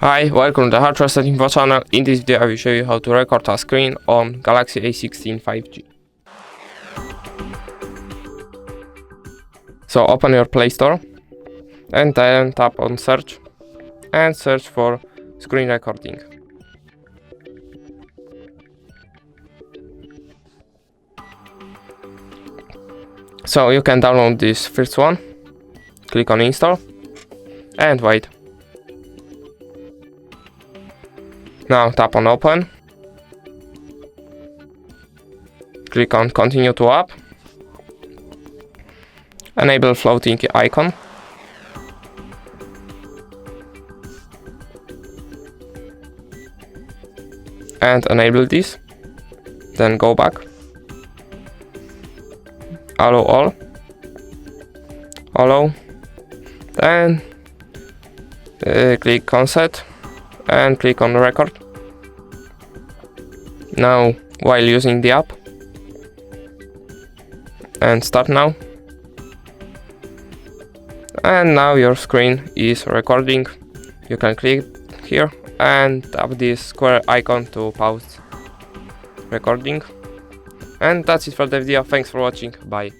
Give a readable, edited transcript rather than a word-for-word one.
Hi, welcome to the Hard Trusted Info channel. In this video I will show you how to record a screen on Galaxy A16 5G. So open your Play Store and then tap on search and search for screen recording. So you can download this first one, click on install and wait. Now tap on open, click on continue to app, enable floating icon, and enable this, then go back, allow all, then click on set and click on record. Now while using the app and start now, and now your screen is recording. You can click here and tap this square icon to pause recording. And that's it for the video. Thanks for watching. Bye.